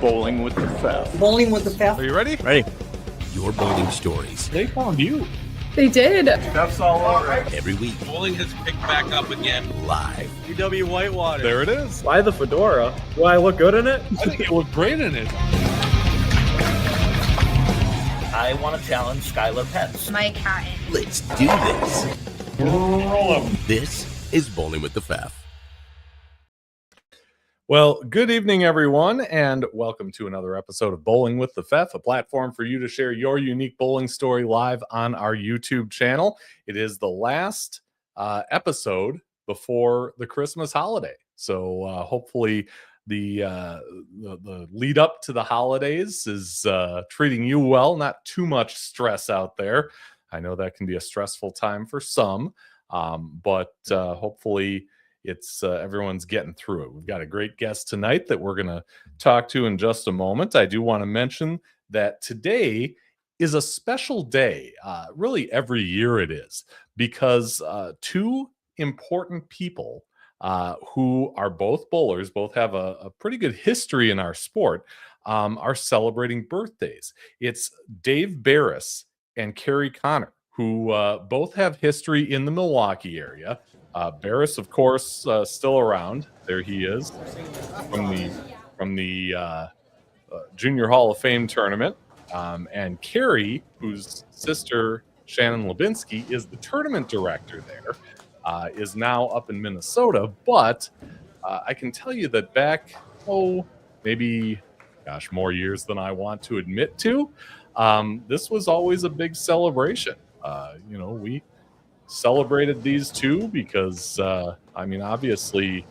Bowling with the Theft. Bowling with the Theft. Are you ready? Ready. Your bowling stories. They found you. They did. Thefts all over. Every week. Bowling has picked back up again. Live. UW Whitewater. There it is. Why the fedora? Do I look good in it? I think you look great in it. I want to challenge Skylar Pence. Mike Hatton. Let's do this. Roll 'em. This is Bowling with the Pfaff. Well, good evening, everyone, and welcome to another episode of Bowling with the Pfaff, a platform for you to share your unique bowling story live on our YouTube channel. It is the last episode before the Christmas holiday, so hopefully the lead up to the holidays is treating you well. Not too much stress out there. I know that can be a stressful time for some, but hopefully it's everyone's getting through it. We've got a great guest tonight that we're going to talk to in just a moment. I do want to mention that today is a special day. Really, every year it is, because two important people who are both bowlers, both have a pretty good history in our sport, are celebrating birthdays. It's Dave Barris and Carrie Connor, who both have history in the Milwaukee area. Barris, of course, still around. There he is from the Junior Hall of Fame tournament. And Carrie, whose sister Shannon Lubinsky is the tournament director there, is now up in Minnesota. But I can tell you that back, maybe, more years than I want to admit to, this was always a big celebration. We celebrated these two because, obviously,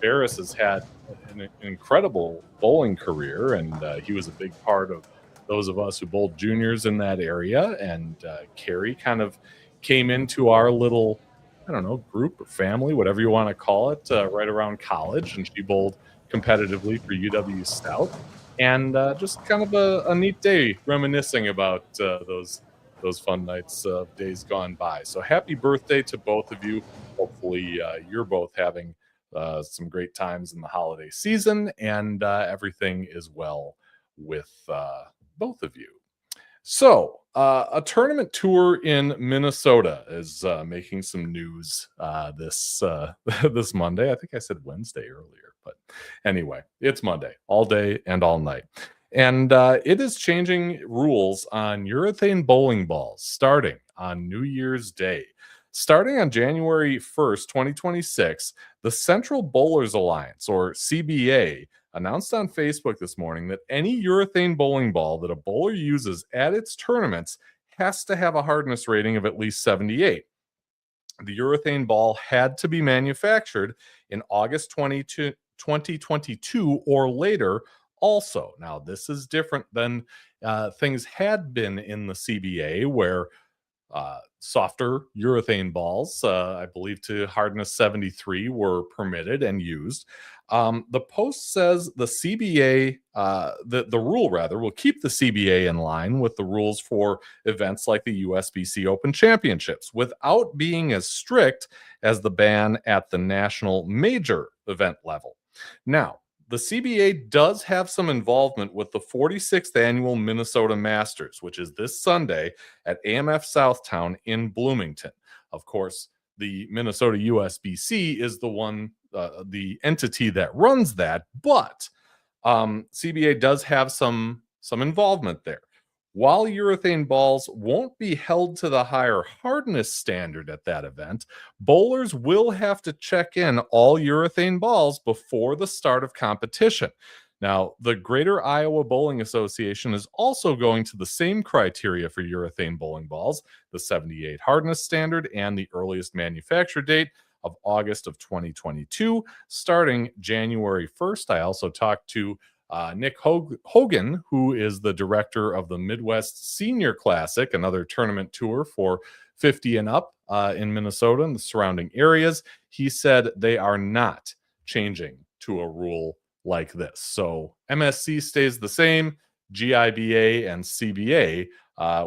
Barris has had an incredible bowling career, and he was a big part of those of us who bowled juniors in that area. And Carrie kind of came into our little, group or family, whatever you want to call it, right around college, and she bowled competitively for UW Stout. And just kind of a neat day reminiscing about those fun nights of days gone by. So happy birthday to both of you. Hopefully you're both having some great times in the holiday season, and everything is well with both of you. So a tournament tour in Minnesota is making some news this Monday. I think I said Wednesday earlier, but anyway, it's Monday, all day and all night. And it is changing rules on urethane bowling balls starting on New Year's Day. Starting on January 1st, 2026, the Central Bowlers Alliance, or CBA, announced on Facebook this morning that any urethane bowling ball that a bowler uses at its tournaments has to have a hardness rating of at least 78. The urethane ball had to be manufactured in August 2022 or later. Also, now this is different than things had been in the CBA, where softer urethane balls, I believe to hardness 73, were permitted and used. The Post says the CBA, the rule rather, will keep the CBA in line with the rules for events like the USBC Open Championships, without being as strict as the ban at the national major event level. Now, the CBA does have some involvement with the 46th annual Minnesota Masters, which is this Sunday at AMF Southtown in Bloomington. Of course, the Minnesota USBC is the entity that runs that, but CBA does have some involvement there. While urethane balls won't be held to the higher hardness standard at that event, bowlers will have to check in all urethane balls before the start of competition. Now, the Greater Iowa Bowling Association is also going to the same criteria for urethane bowling balls, the 78 hardness standard and the earliest manufacture date of August of 2022, starting January 1st. I also talked to Nick Hogan, who is the director of the Midwest Senior Classic, another tournament tour for 50 and up in Minnesota and the surrounding areas. He said they are not changing to a rule like this. So MSC stays the same. GIBA and CBA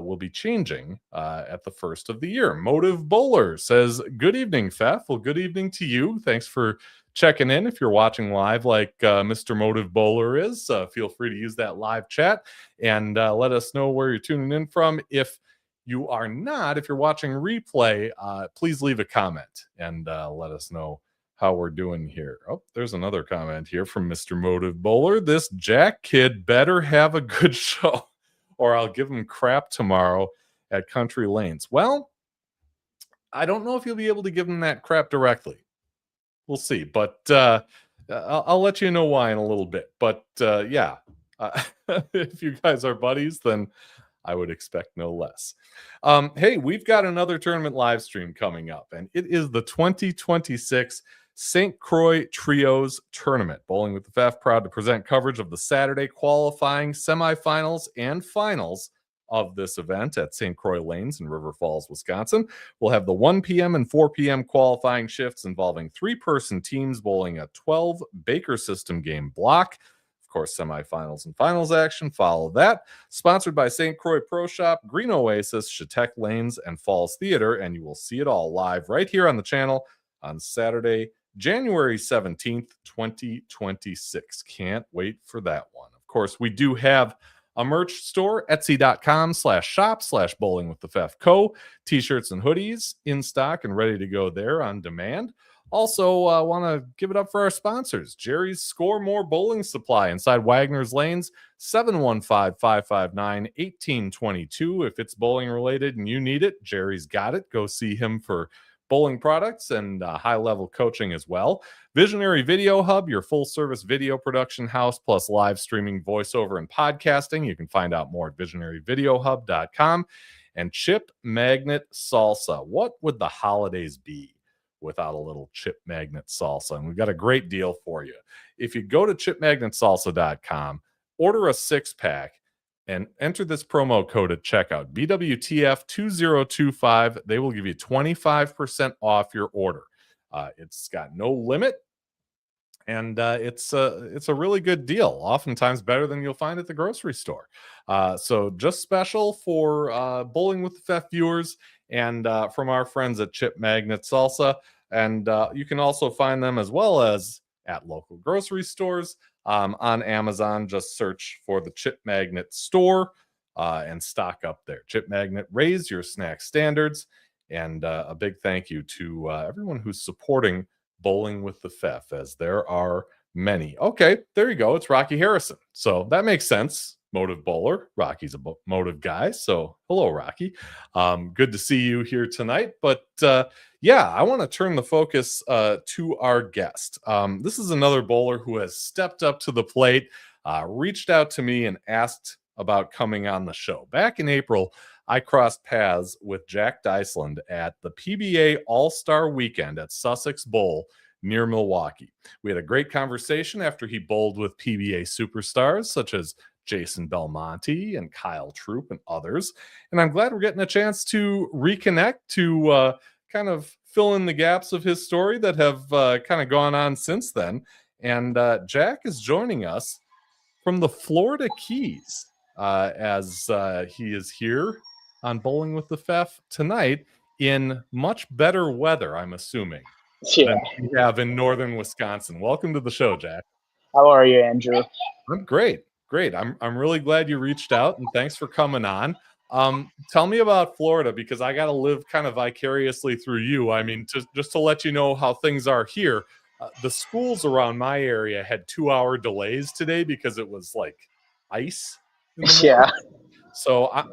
will be changing at the first of the year. Motive Bowler says, good evening, Pfaff. Well, good evening to you. Thanks for checking in. If you're watching live like Mr. Motive Bowler is, feel free to use that live chat and let us know where you're tuning in from. If you are not, if you're watching replay, please leave a comment and let us know how we're doing here. Oh, there's another comment here from Mr. Motive Bowler. This Jack kid better have a good show or I'll give him crap tomorrow at Country Lanes. Well, I don't know if you'll be able to give him that crap directly. We'll see, but I'll let you know why in a little bit. But yeah, if you guys are buddies, then I would expect no less. Hey, we've got another tournament live stream coming up, and it is the 2026 St. Croix Trios Tournament. Bowling with the FAF proud to present coverage of the Saturday qualifying semifinals and finals of this event at St. Croix Lanes in River Falls, Wisconsin. We'll have the 1 p.m. and 4 p.m. qualifying shifts involving 3-person teams bowling a 12 Baker system game block. Of course, semifinals and finals action follow that. Sponsored by St. Croix Pro Shop, Green Oasis, Chautauqua Lanes, and Falls Theater, and you will see it all live right here on the channel on Saturday, January 17th, 2026. Can't wait for that one. Of course, we do have a merch store, etsy.com/shop/bowlingwiththefefco. T-shirts and hoodies in stock and ready to go there on demand. Also, want to give it up for our sponsors. Jerry's Score More Bowling Supply inside Wagner's Lanes, 715-559-1822. If it's bowling related and you need it, Jerry's got it. Go see him for bowling products and high-level coaching as well. Visionary Video Hub, your full-service video production house, plus live streaming, voiceover, and podcasting. You can find out more at visionaryvideohub.com. And Chip Magnet Salsa. What would the holidays be without a little Chip Magnet Salsa? And we've got a great deal for you. If you go to chipmagnetsalsa.com, order a 6-pack, and enter this promo code at checkout, BWTF2025. They will give you 25% off your order. It's got no limit, and it's a really good deal. Oftentimes better than you'll find at the grocery store. So just special for Bowling with the FEF viewers and from our friends at Chip Magnet Salsa. And you can also find them as well as at local grocery stores. On Amazon, just search for the Chip Magnet store and stock up there. Chip Magnet, raise your snack standards. And a big thank you to everyone who's supporting Bowling with the FEF, as there are many. Okay, there you go. It's Rocky Harrison. So that makes sense. Motive bowler. Rocky's a motive guy. So hello, Rocky. Good to see you here tonight. But yeah, I want to turn the focus to our guest. This is another bowler who has stepped up to the plate, reached out to me and asked about coming on the show. Back in April, I crossed paths with Jack Dysland at the PBA All-Star Weekend at Sussex Bowl near Milwaukee. We had a great conversation after he bowled with PBA superstars such as Jason Belmonte and Kyle Troop and others. And I'm glad we're getting a chance to reconnect to kind of fill in the gaps of his story that have kind of gone on since then. And Jack is joining us from the Florida Keys as he is here on Bowling with the FEF tonight in much better weather, I'm assuming, than we have in northern Wisconsin. Welcome to the show, Jack. How are you, Andrew? I'm great. I'm really glad you reached out, and thanks for coming on. Tell me about Florida, because I got to live kind of vicariously through you. I mean, just to let you know how things are here, the schools around my area had 2-hour delays today because it was like ice. Yeah. So I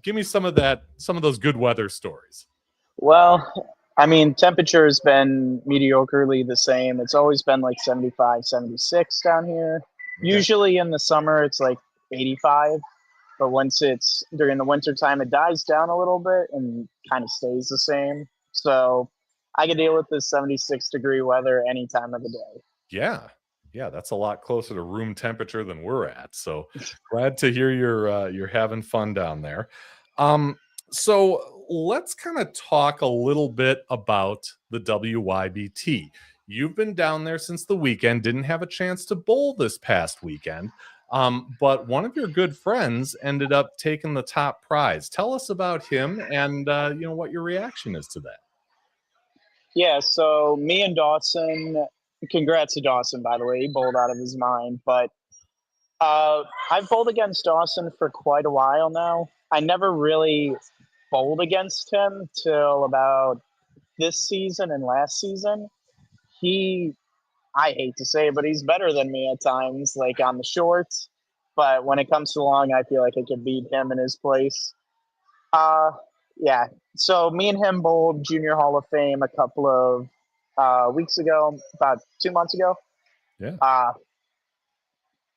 give me some of those good weather stories. Well, I mean, temperature has been mediocrely the same. It's always been like 75, 76 down here. Okay. Usually in the summer, it's like 85. But once it's during the winter time, it dies down a little bit and kind of stays the same. So I can deal with this 76-degree weather any time of the day. Yeah, that's a lot closer to room temperature than we're at. So glad to hear you're having fun down there. So let's kind of talk a little bit about the WYBT. You've been down there since the weekend, didn't have a chance to bowl this past weekend. But one of your good friends ended up taking the top prize. Tell us about him and what your reaction is to that. Yeah, so me and Dawson, congrats to Dawson, by the way, he bowled out of his mind. But I've bowled against Dawson for quite a while now. I never really bowled against him till about this season and last season. He, I hate to say it, but he's better than me at times, like on the shorts. But when it comes to long, I feel like I could beat him in his place. Uh, yeah. So me and him bowled Junior Hall of Fame a couple of weeks ago, about 2 months ago. Yeah.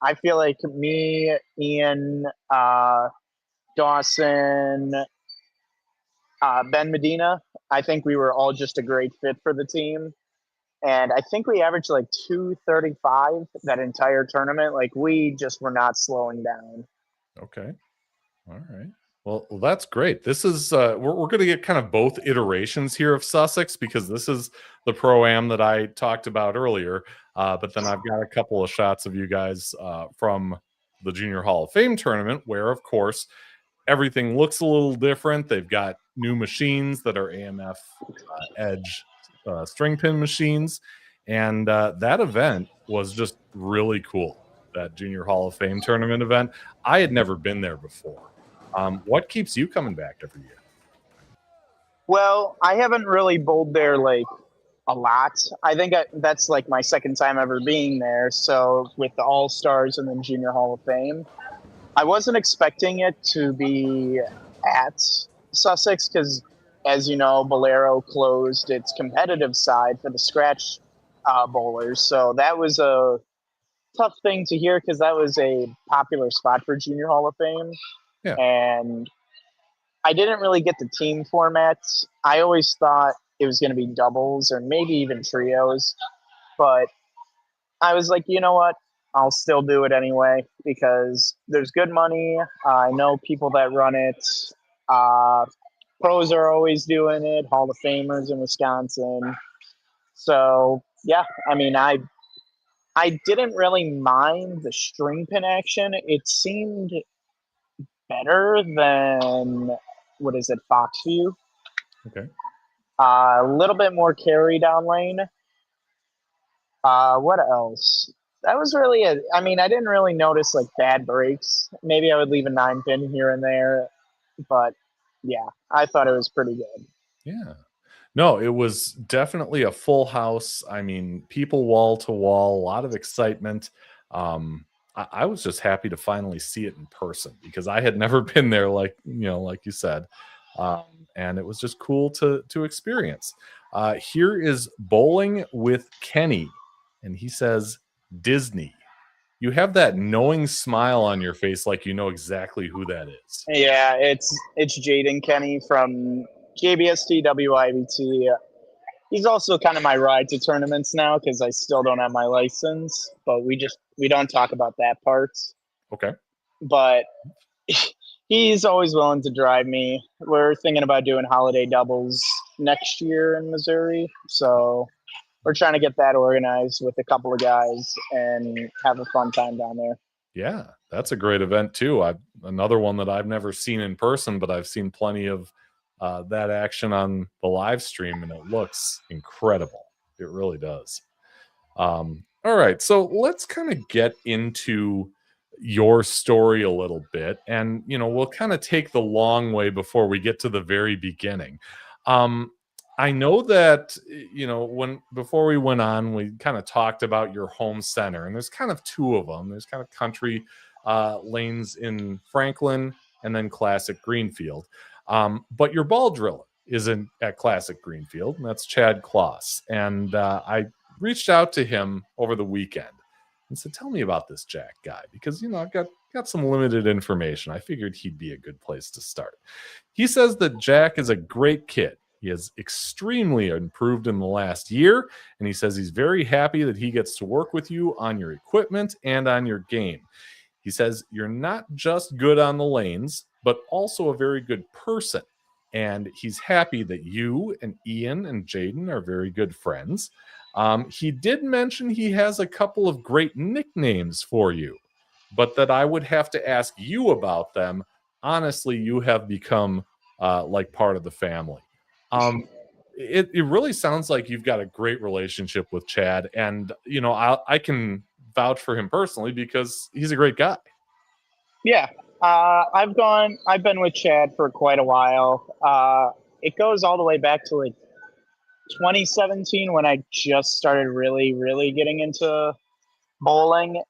I feel like me, Ian, Dawson, Ben Medina, I think we were all just a great fit for the team. And I think we averaged like 235 that entire tournament. Like we just were not slowing down. Okay. All right. Well, that's great. This is we're going to get kind of both iterations here of Sussex, because this is the pro-am that I talked about earlier. But then I've got a couple of shots of you guys from the Junior Hall of Fame tournament, where, of course, everything looks a little different. They've got new machines that are AMF Edge string pin machines. And that event was just really cool, that Junior Hall of Fame tournament event. I had never been there before. What keeps you coming back every year? Well, I haven't really bowled there like a lot. I think that's like my second time ever being there. So with the All-Stars and then Junior Hall of Fame, I wasn't expecting it to be at Sussex because, as you know, Bolero closed its competitive side for the scratch bowlers. So that was a tough thing to hear because that was a popular spot for Junior Hall of Fame. Yeah. And I didn't really get the team formats. I always thought it was going to be doubles or maybe even trios. But I was like, you know what? I'll still do it anyway because there's good money. I know people that run it. Pros are always doing it, Hall of Famers in Wisconsin. So, yeah, I mean, I didn't really mind the string pin action. It seemed better than, what is it, Foxview? Okay. A little bit more carry down lane. What else? That was really it. I mean, I didn't really notice like bad breaks. Maybe I would leave a 9-pin here and there, but yeah, I thought it was pretty good. Yeah. No, it was definitely a full house. I mean, people wall to wall, a lot of excitement. I was just happy to finally see it in person because I had never been there, like you said, and it was just cool to experience. Here is Bowling with Kenny, and he says Disney. You have that knowing smile on your face, like you know exactly who that is. Yeah, it's Jaden Kenny from JBST WIBT. He's also kind of my ride to tournaments now because I still don't have my license, but we don't talk about that part. Okay. But he's always willing to drive me. We're thinking about doing holiday doubles next year in Missouri, so we're trying to get that organized with a couple of guys and have a fun time down there. Yeah, that's a great event too. Another one that I've never seen in person, but I've seen plenty of that action on the live stream, and it looks incredible. It really does. All right, so let's kind of get into your story a little bit, and we'll kind of take the long way before we get to the very beginning. I know that before we went on, we kind of talked about your home center, and there's kind of two of them. There's kind of country lanes in Franklin, and then Classic Greenfield. But your ball driller isn't at Classic Greenfield, and that's Chad Kloss. And I reached out to him over the weekend and said, "Tell me about this Jack guy," because I've got some limited information. I figured he'd be a good place to start. He says that Jack is a great kid. He has extremely improved in the last year, and he says he's very happy that he gets to work with you on your equipment and on your game. He says you're not just good on the lanes, but also a very good person, and he's happy that you and Ian and Jaden are very good friends. He did mention he has a couple of great nicknames for you, but that I would have to ask you about them. Honestly, you have become like part of the family. it really sounds like you've got a great relationship with Chad, and I can vouch for him personally because he's a great guy. Yeah, I've been with Chad for quite a while. It goes all the way back to like 2017 when I just started really, really getting into bowling,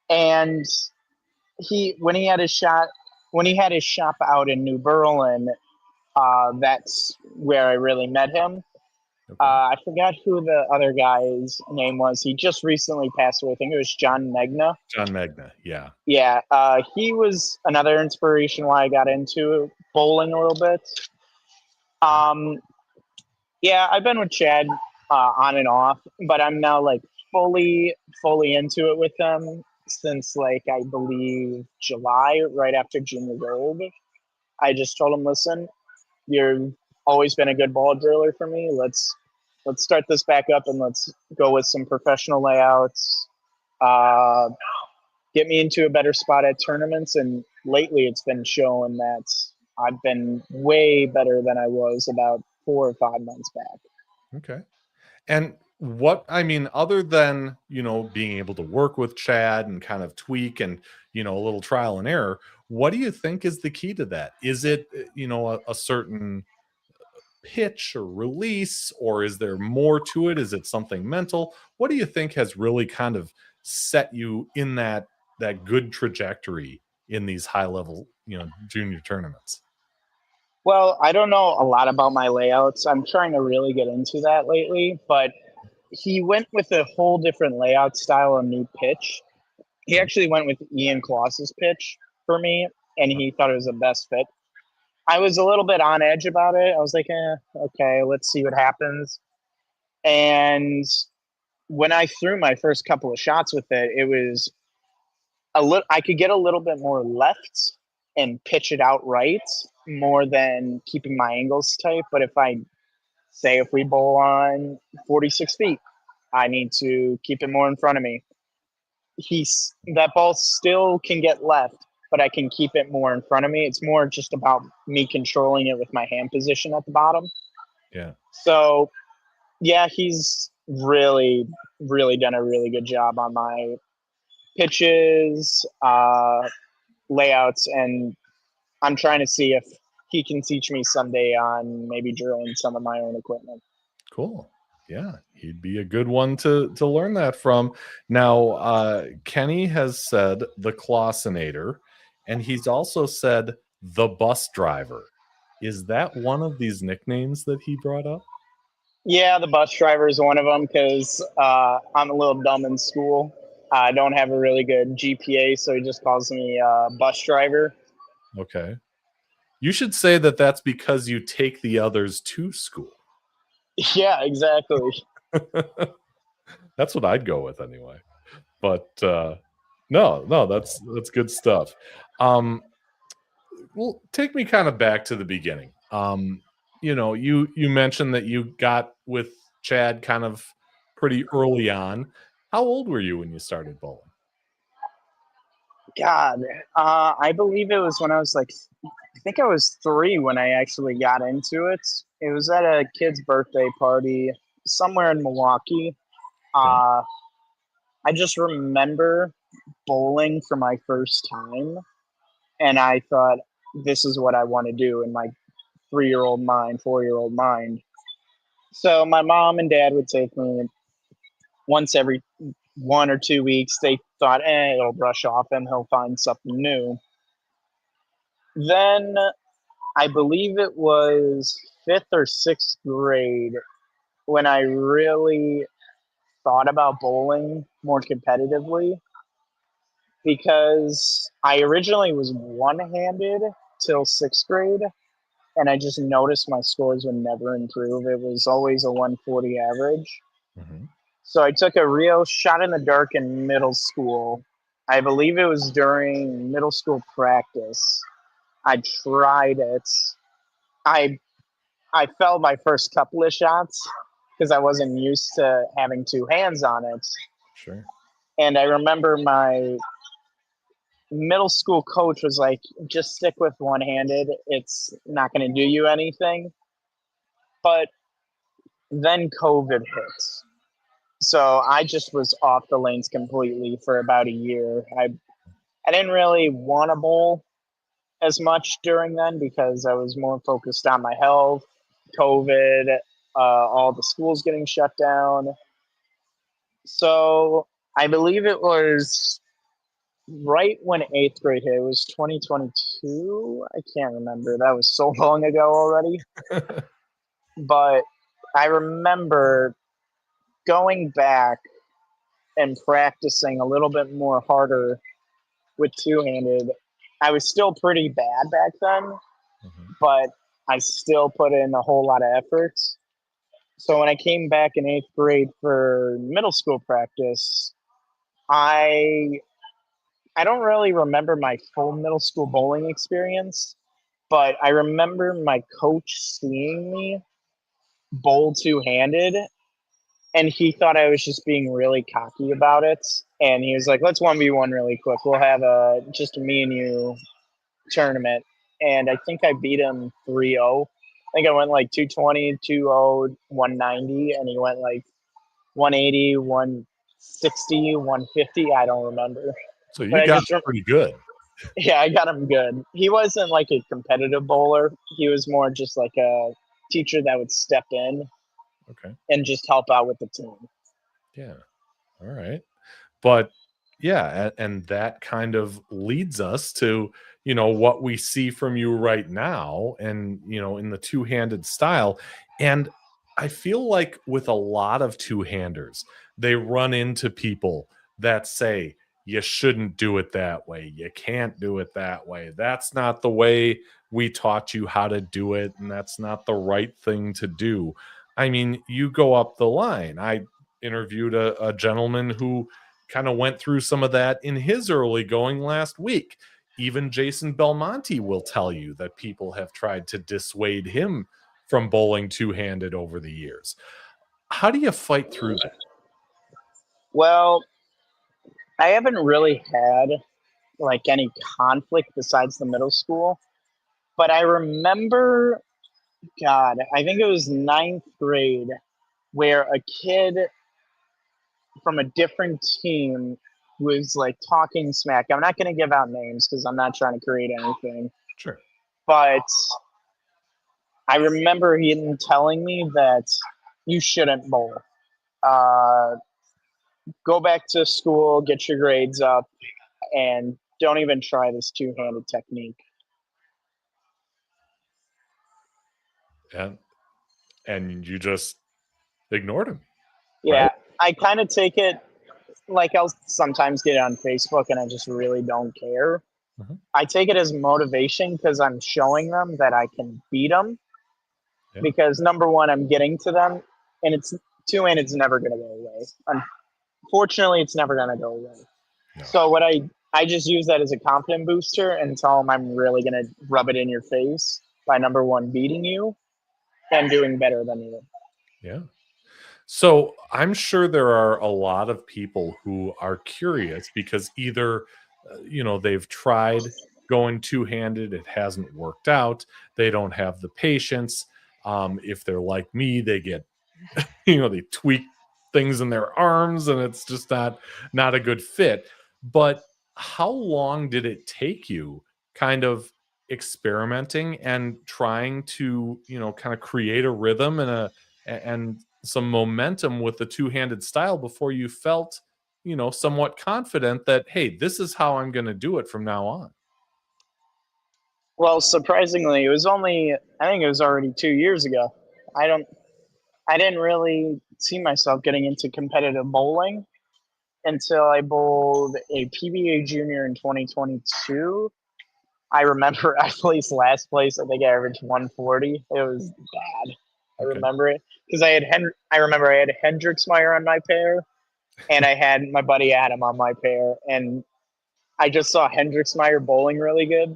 and when he had his shop out in New Berlin, that's where I really met him. Okay. I forgot who the other guy's name was. He just recently passed away. I think it was John Megna. John Magna, yeah. Yeah, he was another inspiration why I got into bowling a little bit. Yeah, I've been with Chad on and off, but I'm now like fully into it with him since like I believe July, right after junior gold. I just told him, listen, you've always been a good ball driller for me. Let's start this back up and let's go with some professional layouts. Get me into a better spot at tournaments, and lately it's been showing that I've been way better than I was about 4 or 5 months back. Okay. And other than, being able to work with Chad and kind of tweak and, a little trial and error, what do you think is the key to that? Is it, a certain pitch or release, or is there more to it? Is it something mental? What do you think has really kind of set you in that good trajectory in these high level, junior tournaments? Well, I don't know a lot about my layouts. I'm trying to really get into that lately, but he went with a whole different layout style and new pitch. He actually went with Ian Kloss's pitch for me, and he thought it was the best fit. I was a little bit on edge about it. I was like, okay, let's see what happens. And when I threw my first couple of shots with it, it was I could get a little bit more left and pitch it out right more than keeping my angles tight. But if we bowl on 46 feet, I need to keep it more in front of me. That ball still can get left, but I can keep it more in front of me. It's more just about me controlling it with my hand position at the bottom. Yeah. So, yeah, he's really, really done a really good job on my pitches, layouts, and I'm trying to see if he can teach me someday on maybe drilling some of my own equipment. Cool. Yeah, he'd be a good one to learn that from. Now, Kenny has said the Klossinator, and he's also said the bus driver. Is that one of these nicknames that he brought up? Yeah, the bus driver is one of them because I'm a little dumb in school. I don't have a really good GPA, so he just calls me bus driver. Okay. You should say that that's because you take the others to school. Yeah, exactly. That's what I'd go with anyway. But no, that's good stuff. Well, take me kind of back to the beginning. You mentioned that you got with Chad kind of pretty early on. How old were you when you started bowling? God, I believe it was when I was I think I was 3 when I actually got into it. It was at a kid's birthday party somewhere in Milwaukee. I just remember bowling for my first time, and I thought, this is what I want to do in my 3-year-old mind, 4-year-old mind. So my mom and dad would take me once every 1 or 2 weeks. They thought, it'll brush off him. He'll find something new. Then I believe it was 5th or 6th grade when I really thought about bowling more competitively, because I originally was one-handed till 6th grade, and I just noticed my scores would never improve. It was always a 140 average. Mm-hmm. So I took a real shot in the dark in middle school. I believe it was during middle school practice. I tried it. I failed my first couple of shots because I wasn't used to having 2 hands on it. Sure. And I remember my middle school coach was like, just stick with 1-handed. It's not going to do you anything. But then COVID hit. So I just was off the lanes completely for about a year. I didn't really want to bowl as much during then because I was more focused on my health, COVID, all the schools getting shut down. So I believe it was right when eighth grade hit. It was 2022. I can't remember. That was so long ago already. But I remember going back and practicing a little bit more harder with two-handed. I was still pretty bad back then, but I still put in a whole lot of effort. So when I came back in eighth grade for middle school practice, I don't really remember my full middle school bowling experience, but I remember my coach seeing me bowl two-handed, and he thought I was just being really cocky about it. And he was like, let's 1v1 really quick. We'll have just a me and you tournament. And I think I beat him 3-0. I think I went like 220, 2-0, 190, and he went like 180, 160, 150. I don't remember. So you But got pretty good. Yeah, I got him good. He wasn't like a competitive bowler. He was more just like a teacher that would step in and just help out with the team. Yeah. All right. But yeah, and that kind of leads us to, what we see from you right now and, in the two-handed style. And I feel like with a lot of two-handers, they run into people that say, you shouldn't do it that way. You can't do it that way. That's not the way we taught you how to do it. And that's not the right thing to do. I mean, you go up the line. I interviewed a gentleman who kind of went through some of that in his early going last week. Even Jason Belmonte will tell you that people have tried to dissuade him from bowling two-handed over the years. How do you fight through that? Well, I haven't really had like any conflict besides the middle school, but I remember, God, I think it was ninth grade where a kid from a different team was like talking smack. I'm not going to give out names because I'm not trying to create anything. Sure. But I remember him telling me that you shouldn't bowl. Go back to school, get your grades up, and don't even try this two-handed technique. And you just ignored him. Yeah, right? I kind of take it like I'll sometimes get it on Facebook and I just really don't care. Mhm. I take it as motivation because I'm showing them that I can beat them. Yeah. Because number one, I'm getting to them, and it's two-handed. It's never going to go away. Unfortunately, it's never going to go away. No. So what I just use that as a confidence booster and tell them I'm really going to rub it in your face by number one, beating you and doing better than you. Yeah. So I'm sure there are a lot of people who are curious because either, they've tried going two-handed, it hasn't worked out. They don't have the patience. If they're like me, they get, they tweak things in their arms and it's just not a good fit. But how long did it take you kind of experimenting and trying to, kind of create a rhythm and some momentum with the two-handed style before you felt, somewhat confident that, hey, this is how I'm going to do it from now on? Well, surprisingly, I think it was already 2 years ago. I didn't really see myself getting into competitive bowling until I bowled a PBA junior in 2022. I remember I placed last place. I think I averaged 140. It was bad. I remember it because I remember I had Hendricksmeyer on my pair, and I had my buddy Adam on my pair, and I just saw Hendricksmeyer bowling really good,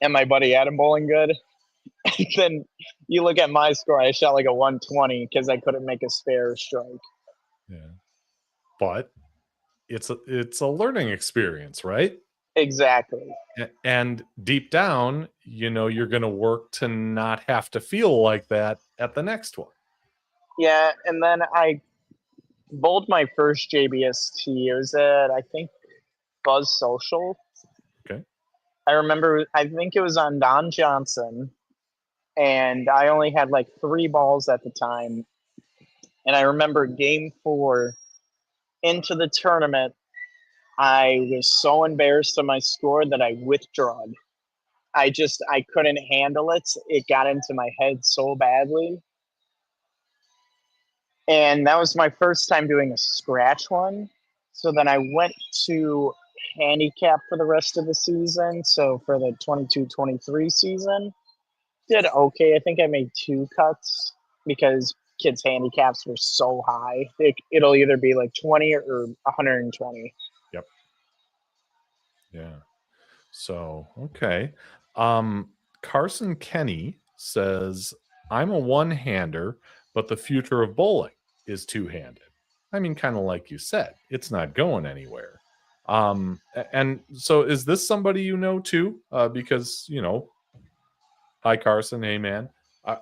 and my buddy Adam bowling good. And then you look at my score, I shot like a 120 because I couldn't make a spare strike. Yeah. But it's a learning experience, right? Exactly. And deep down, you're going to work to not have to feel like that at the next one. Yeah, and then I bowled my first JBST. It was at, I think, Buzz Social. Okay. I remember, I think it was on Don Johnson, and I only had like 3 balls at the time. And I remember game 4 into the tournament, I was so embarrassed of my score that I withdrawed. I couldn't handle it. It got into my head so badly. And that was my first time doing a scratch one. So then I went to handicap for the rest of the season. So for the 22-23 season, did okay. I think I made 2 cuts because kids' handicaps were so high. It'll either be like 20 or 120. Yep. Yeah. So, okay. Carson Kenny says, I'm a one-hander, but the future of bowling is two-handed. I mean, kind of like you said, it's not going anywhere. And so is this somebody you know too? Because, hi Carson, hey man.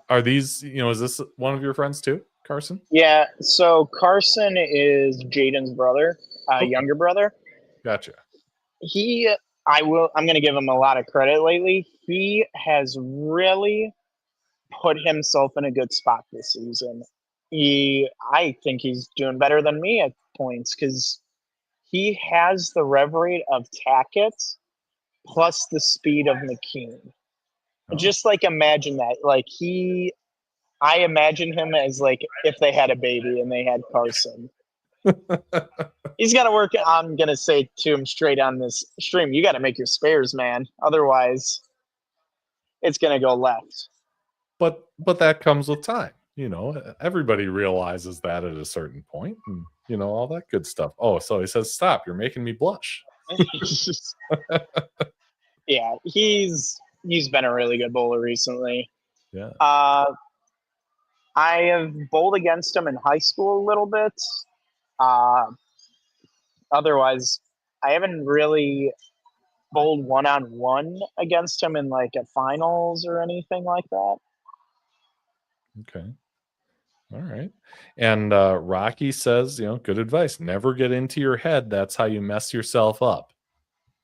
Are these, is this one of your friends too, Carson? Yeah, so Carson is Jaden's brother, Okay. younger brother. Gotcha. I'm going to give him a lot of credit lately. He has really put himself in a good spot this season. I think he's doing better than me at points because he has the rev rate of Tackett plus the speed of McKean. Oh. Just like imagine that. I imagine him as like if they had a baby and they had Carson. He's got to work. I'm going to say to him straight on this stream, you got to make your spares, man. Otherwise, it's going to go left. But that comes with time. Everybody realizes that at a certain point, and all that good stuff. Oh, so he says, "Stop! You're making me blush." Yeah, he's been a really good bowler recently. Yeah. I have bowled against him in high school a little bit. Otherwise, I haven't really bowled one-on-one against him in like a finals or anything like that. Okay. All right. And Rocky says, good advice. Never get into your head. That's how you mess yourself up.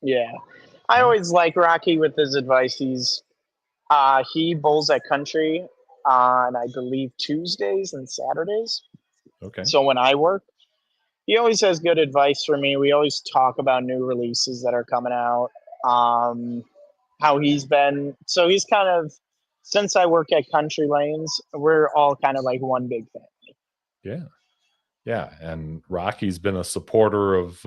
Yeah. I always like Rocky with his advice. He bowls at country on, I believe, Tuesdays and Saturdays. Okay. So when I work, he always has good advice for me. We always talk about new releases that are coming out. How he's been. So he's kind of, since I work at Country Lanes, we're all kind of like one big family. Yeah. Yeah. And Rocky's been a supporter of,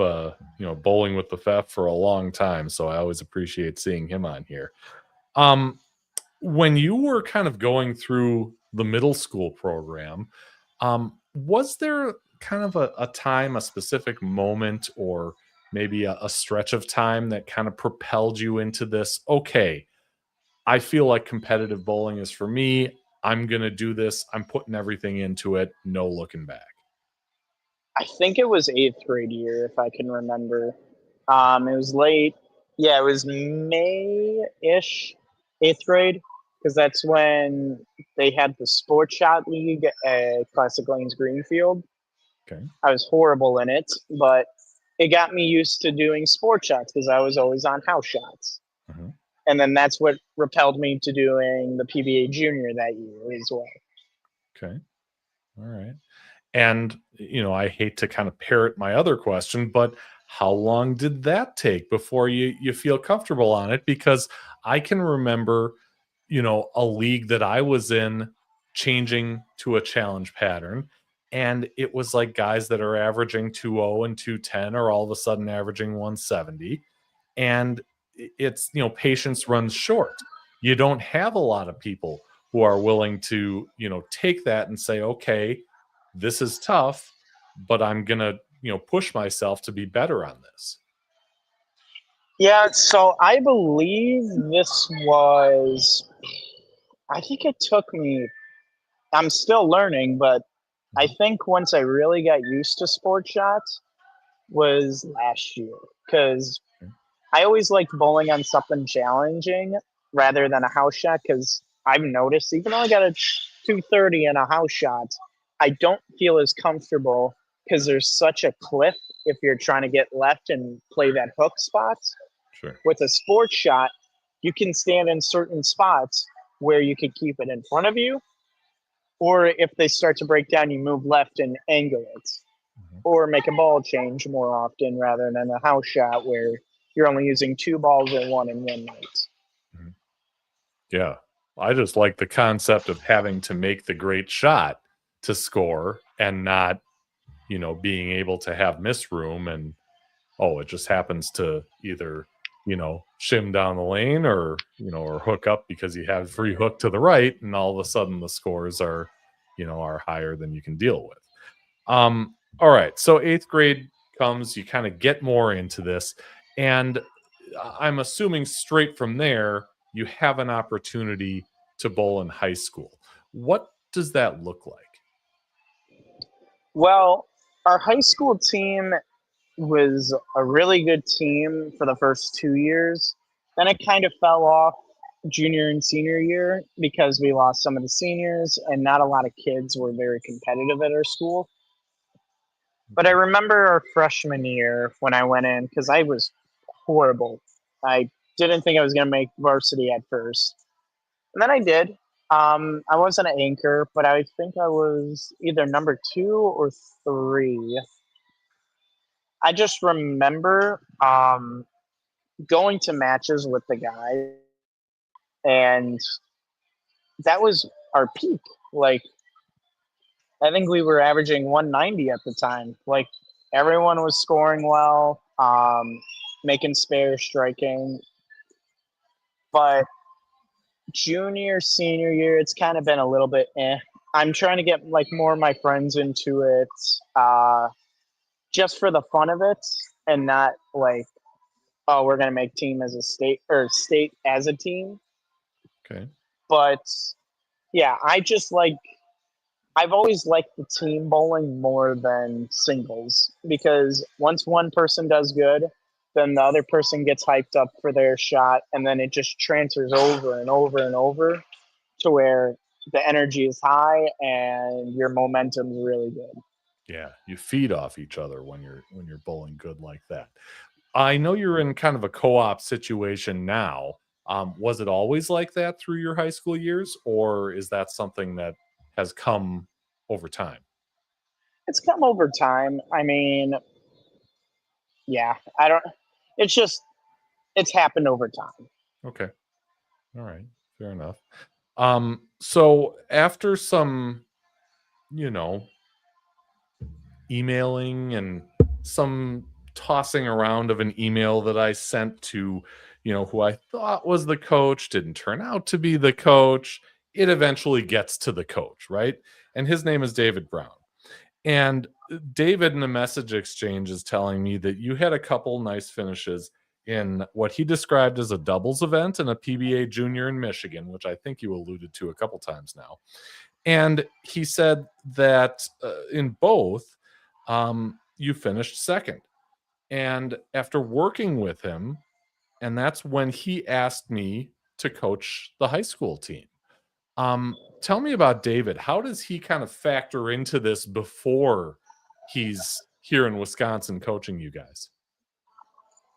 Bowling with the Fef for a long time. So I always appreciate seeing him on here. When you were kind of going through the middle school program, was there kind of a time, a specific moment, or maybe a stretch of time that kind of propelled you into this? Okay, I feel like competitive bowling is for me. I'm going to do this. I'm putting everything into it. No looking back. I think it was 8th grade year, if I can remember. It was late. Yeah, it was May-ish, 8th grade, because that's when they had the Sports Shot League at Classic Lanes Greenfield. Okay. I was horrible in it, but it got me used to doing sports shots because I was always on house shots. Mm-hmm. And then that's what repelled me to doing the PBA Junior that year as well. Okay. All right. And, I hate to kind of parrot my other question, but how long did that take before you feel comfortable on it? Because I can remember, a league that I was in changing to a challenge pattern. And it was like guys that are averaging 2.0 and 210 are all of a sudden averaging 170. And it's, patience runs short. You don't have a lot of people who are willing to, take that and say, okay, this is tough, but I'm going to, push myself to be better on this. Yeah, so I believe I think it took me, I'm still learning, but I think once I really got used to sports shots was last year. Because I always liked bowling on something challenging rather than a house shot, because I've noticed, even though I got a 230 in a house shot, I don't feel as comfortable because there's such a cliff if you're trying to get left and play that hook spots. Sure. With a sports shot, you can stand in certain spots where you could keep it in front of you, or if they start to break down, you move left and angle it, or make a ball change more often rather than a house shot where you're only using 2 balls or one in one night. Yeah. I just like the concept of having to make the great shot to score and not, being able to have miss room and, it just happens to either, shim down the lane or, or hook up because you have free hook to the right. And all of a sudden the scores are, are higher than you can deal with. All right. So 8th grade comes, you kind of get more into this. And I'm assuming straight from there, you have an opportunity to bowl in high school. What does that look like? Well, our high school team was a really good team for the first 2 years. Then it kind of fell off junior and senior year because we lost some of the seniors and not a lot of kids were very competitive at our school. But I remember our freshman year when I went in, because I was horrible. I didn't think I was going to make varsity at first. And then I did. I wasn't an anchor, but I think I was either number 2 or 3. I just remember going to matches with the guys, and that was our peak. Like, I think we were averaging 190 at the time. Like, everyone was scoring well, making spares, striking. But junior, senior year, it's kind of been a little bit eh. I'm trying to get like more of my friends into it, just for the fun of it, and not like, oh, we're gonna make team as a state or state as a team. Okay. But yeah, I've always liked the team bowling more than singles, because once one person does good, then the other person gets hyped up for their shot, and then it just transfers over and over and over to where the energy is high and your momentum is really good. Yeah, you feed off each other when you're bowling good like that. I know you're in kind of a co-op situation now. Was it always like that through your high school years, or is that something that has come over time? It's come over time. I mean, yeah, I don't. It's just it's happened over time. Okay. All right. Fair enough. So after some, you know, emailing and some tossing around of an email that I sent to, who I thought was the coach, didn't turn out to be the coach. It eventually gets to the coach, right? And his name is David Brown. And David in a message exchange is telling me that you had a couple nice finishes in what he described as a doubles event and a PBA junior in Michigan, which I think you alluded to a couple times now. And he said that in both, you finished second. And after working with him, and that's when he asked me to coach the high school team. Tell me about David. How does he kind of factor into this before he's here in Wisconsin coaching you guys?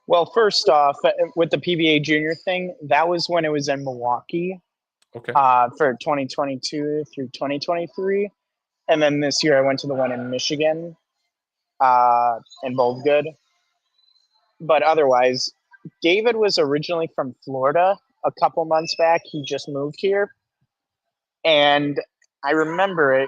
Well, first off, with the PBA Junior thing, that was when it was in Milwaukee. Okay. For 2022 through 2023, and then this year I went to the one in Michigan, and both good. But otherwise, David was originally from Florida. A couple months back, he just moved here, and I remember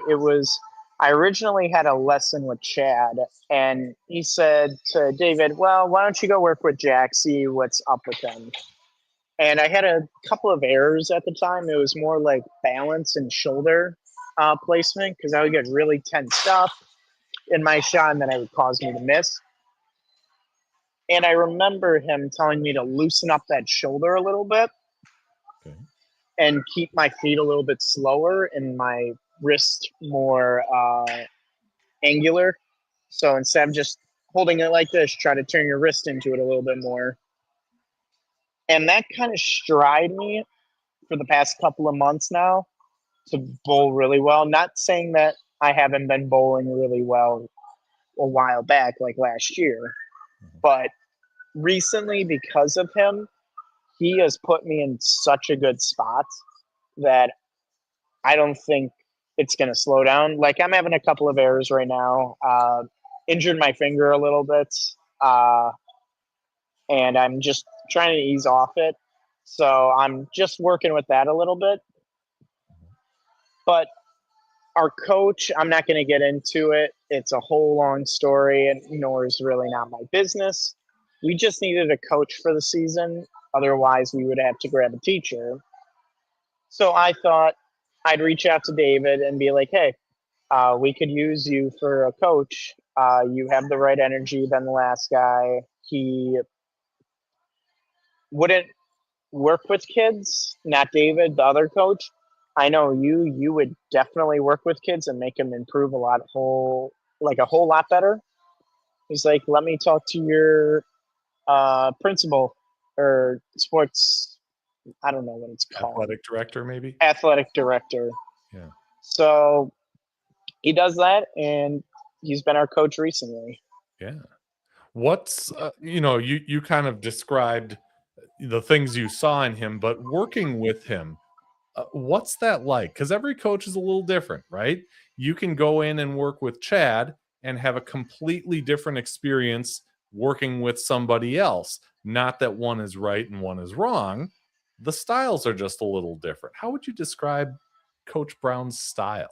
I originally had a lesson with Chad, and he said to David, well, why don't you go work with Jack, see what's up with them. And I had a couple of errors at the time. It was more like balance and shoulder placement, because I would get really tensed up in my shot, and then it would cause me to miss. And I remember him telling me to loosen up that shoulder a little bit, Okay. and keep my feet a little bit slower and my wrist more angular. So instead of just holding it like this, try to turn your wrist into it a little bit more. And that kind of stride me for the past couple of months now to bowl really well. Not saying that I haven't been bowling really well a while back, like last year. But recently, because of him, he has put me in such a good spot that I don't think it's going to slow down. Like, I'm having a couple of errors right now. Injured my finger a little bit, and I'm just trying to ease off it. So I'm just working with that a little bit. But our coach, I'm not going to get into it. It's a whole long story, and nor is really not my business. We just needed a coach for the season. Otherwise, we would have to grab a teacher. So I thought I'd reach out to David and be like, hey, we could use you for a coach. You have the right energy than the last guy. He wouldn't work with kids, not David, the other coach. I know you would definitely work with kids and make them improve a whole lot better. He's like, let me talk to your principal or sports, I don't know what it's called. Athletic director, maybe? Athletic director. Yeah. So he does that, and he's been our coach recently. Yeah. What's, you kind of described the things you saw in him, but working with him, what's that like? Because every coach is a little different, right? You can go in and work with Chad and have a completely different experience working with somebody else. Not that one is right and one is wrong. The styles are just a little different. How would you describe Coach Brown's style?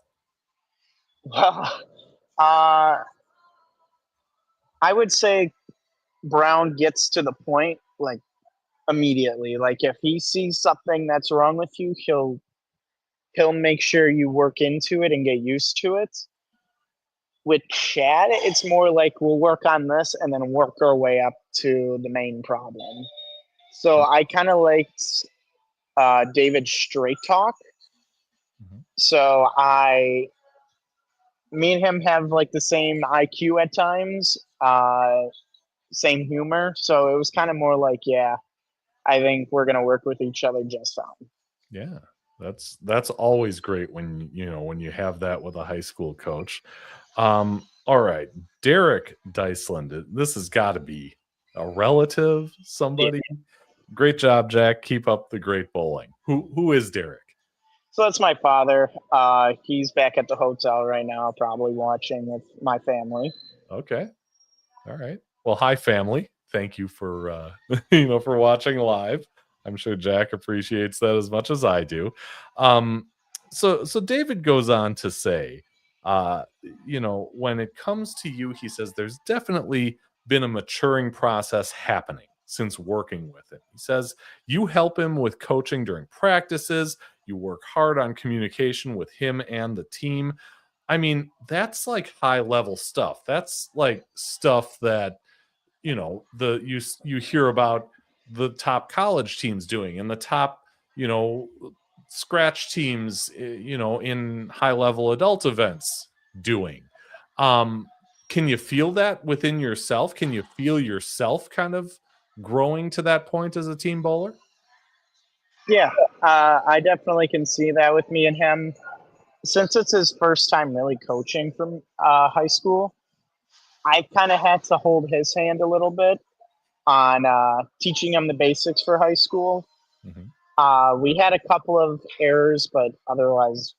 Well, I would say Brown gets to the point like immediately. Like if he sees something that's wrong with you, he'll make sure you work into it and get used to it. With Chad, it's more like we'll work on this and then work our way up to the main problem. So I kind of liked David's straight talk. So me and him have like the same IQ at times, same humor. So it was kind of more like, yeah, I think we're gonna work with each other just fine. Yeah, that's always great when you have that with a high school coach. All right, Derek Dysland. This has got to be a relative, somebody. Yeah. Great job, Jack. Keep up the great bowling. Who is Derek? So that's my father. He's back at the hotel right now, probably watching with my family. Okay. All right. Well, hi, family. Thank you for for watching live. I'm sure Jack appreciates that as much as I do. So David goes on to say, when it comes to you, he says there's definitely been a maturing process happening since working with him. He says you help him with coaching during practices. You work hard on communication with him and the team. I mean, that's like high level stuff. That's like stuff that, you hear about the top college teams doing and the top, scratch teams, in high level adult events doing. Can you feel that within yourself? Can you feel yourself kind of growing to that point as a team bowler? Yeah, I definitely can see that with me and him. Since it's his first time really coaching from high school, I kind of had to hold his hand a little bit on teaching him the basics for high school. Mm-hmm. We had a couple of errors, but otherwise,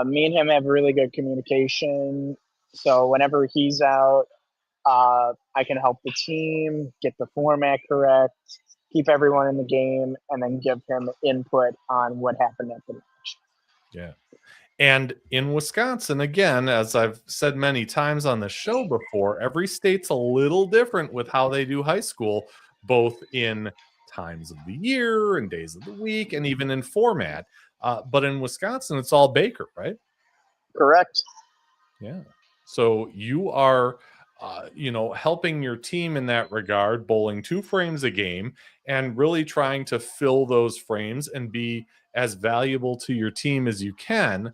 me and him have really good communication. So whenever he's out, I can help the team get the format correct, keep everyone in the game, and then give him input on what happened at the match. Yeah. And in Wisconsin, again, as I've said many times on the show before, every state's a little different with how they do high school, both in times of the year and days of the week, and even in format. But in Wisconsin, it's all Baker, right? Correct. Yeah. So you are, helping your team in that regard, bowling 2 frames a game and really trying to fill those frames and be as valuable to your team as you can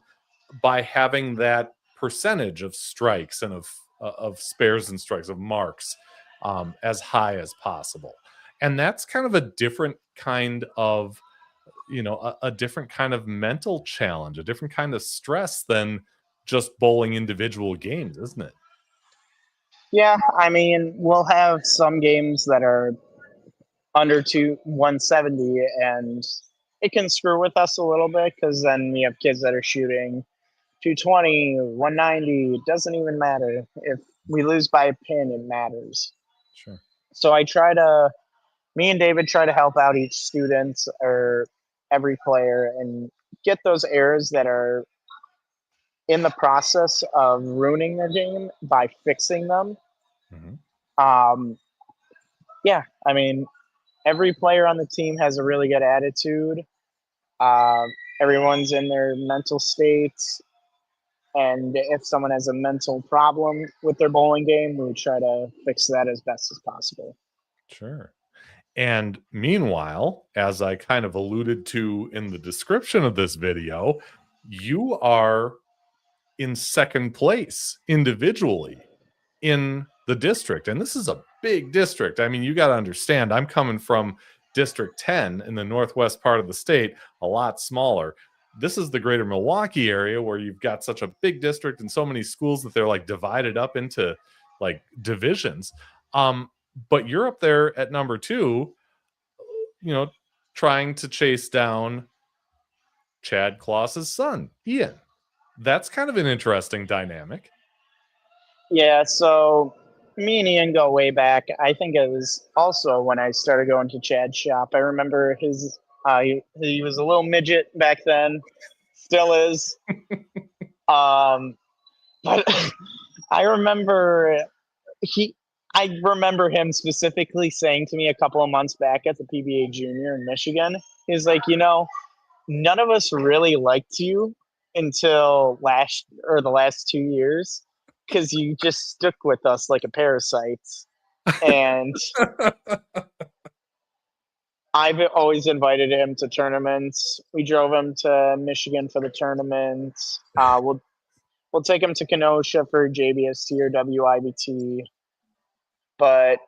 by having that percentage of strikes and of spares and strikes, of marks, as high as possible. And that's kind of a different kind of, a different kind of mental challenge, a different kind of stress than just bowling individual games, isn't it? Yeah, I mean, we'll have some games that are under 170, and it can screw with us a little bit because then we have kids that are shooting 220, 190. It doesn't even matter. If we lose by a pin, it matters. Sure. So me and David try to help out each student or every player and get those errors that are in the process of ruining their game by fixing them. Yeah, I mean, every player on the team has a really good attitude. Everyone's in their mental states. And if someone has a mental problem with their bowling game, we try to fix that as best as possible. Sure. And meanwhile, as I kind of alluded to in the description of this video, you are in second place individually in the district. And this is a big district. I mean, you got to understand, I'm coming from District 10 in the northwest part of the state, a lot smaller. This is the greater Milwaukee area where you've got such a big district and so many schools that they're like divided up into like divisions. But you're up there at number 2, trying to chase down Chad Kloss's son, Ian. That's kind of an interesting dynamic. Yeah, so me and Ian go way back. I think it was also when I started going to Chad's shop. I remember he was a little midget back then, still is. But I remember him specifically saying to me a couple of months back at the PBA Junior in Michigan, he's like, none of us really liked you until the last 2 years because you just stuck with us like a parasite. And I've always invited him to tournaments. We drove him to Michigan for the tournament. We'll take him to Kenosha for JBST or WIBT. But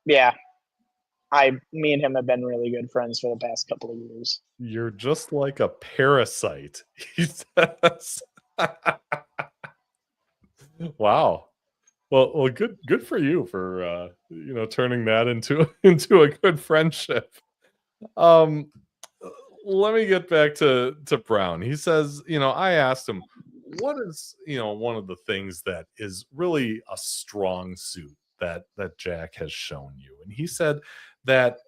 yeah, me and him have been really good friends for the past couple of years. You're just like a parasite, he says. Wow. Well, good for you for turning that into a good friendship. Let me get back to Brown. He says, I asked him, what is one of the things that is really a strong suit that Jack has shown you? And he said that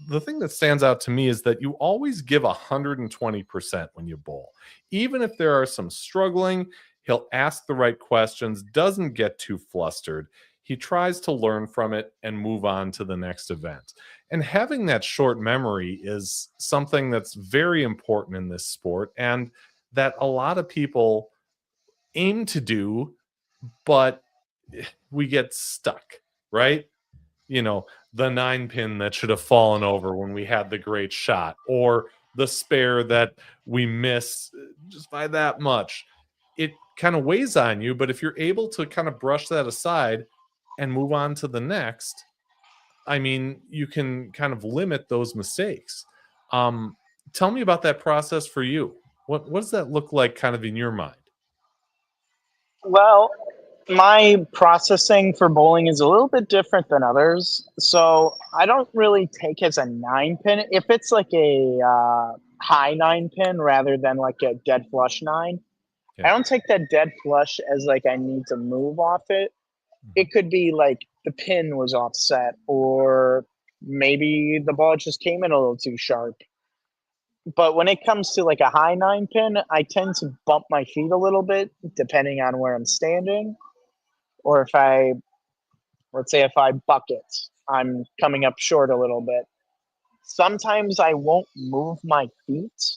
the thing that stands out to me is that you always give 120% when you bowl. Even if there are some struggling, he'll ask the right questions, doesn't get too flustered. He tries to learn from it and move on to the next event. And having that short memory is something that's very important in this sport and that a lot of people aim to do, but we get stuck, right? The 9-pin that should have fallen over when we had the great shot, or the spare that we missed just by that much. It kind of weighs on you, but if you're able to kind of brush that aside and move on to the next, I mean, you can kind of limit those mistakes. Tell me about that process for you. What does that look like kind of in your mind? Well, my processing for bowling is a little bit different than others. So I don't really take as a 9-pin. If it's like a high 9-pin rather than like a dead flush 9, I don't take that dead flush as like I need to move off it. It could be like the pin was offset, or maybe the ball just came in a little too sharp. But when it comes to like a high 9-pin, I tend to bump my feet a little bit depending on where I'm standing. Or let's say if I bucket, I'm coming up short a little bit. Sometimes I won't move my feet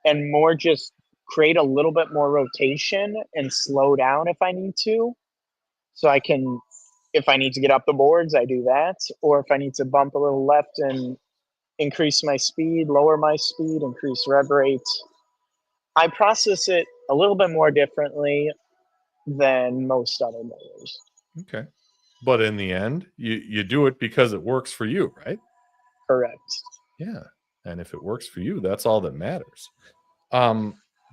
and more just create a little bit more rotation and slow down if I need to. So I can, if I need to get up the boards, I do that. Or if I need to bump a little left and increase my speed, lower my speed, increase rev rate, I process it a little bit more differently than most other bowlers. Okay. But in the end, you do it because it works for you, right? Correct. Yeah. And if it works for you, that's all that matters.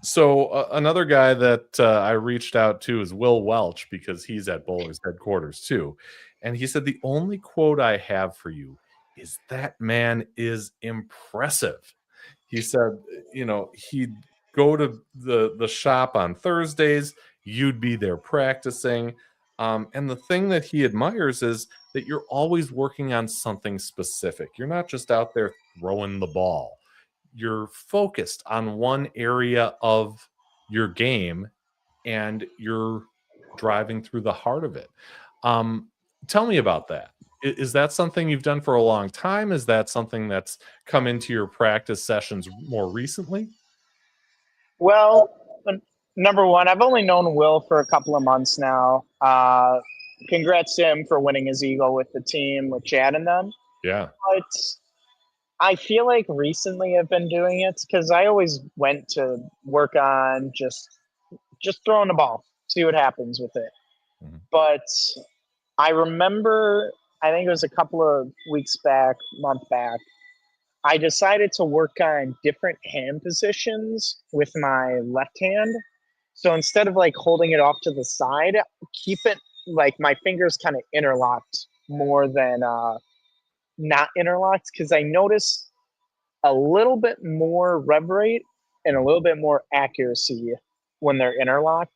So another guy that I reached out to is Will Welch because he's at Bowler's headquarters too. And he said, the only quote I have for you is that man is impressive. He said, he'd go to the shop on Thursdays, you'd be there practicing. And the thing that he admires is that you're always working on something specific. You're not just out there throwing the ball. You're focused on one area of your game and you're driving through the heart of it. Tell me about that. Is that something you've done for a long time? Is that something that's come into your practice sessions more recently? Well, number one, I've only known Will for a couple of months now. Congrats to him for winning his Eagle with the team, with Chad and them. Yeah. But I feel like recently I've been doing it because I always went to work on just throwing the ball, see what happens with it. Mhm. But I remember, I think it was a couple of weeks back, month back, I decided to work on different hand positions with my left hand. So instead of like holding it off to the side, keep it like my fingers kind of interlocked more than not interlocked, because I noticed a little bit more rev rate and a little bit more accuracy when they're interlocked.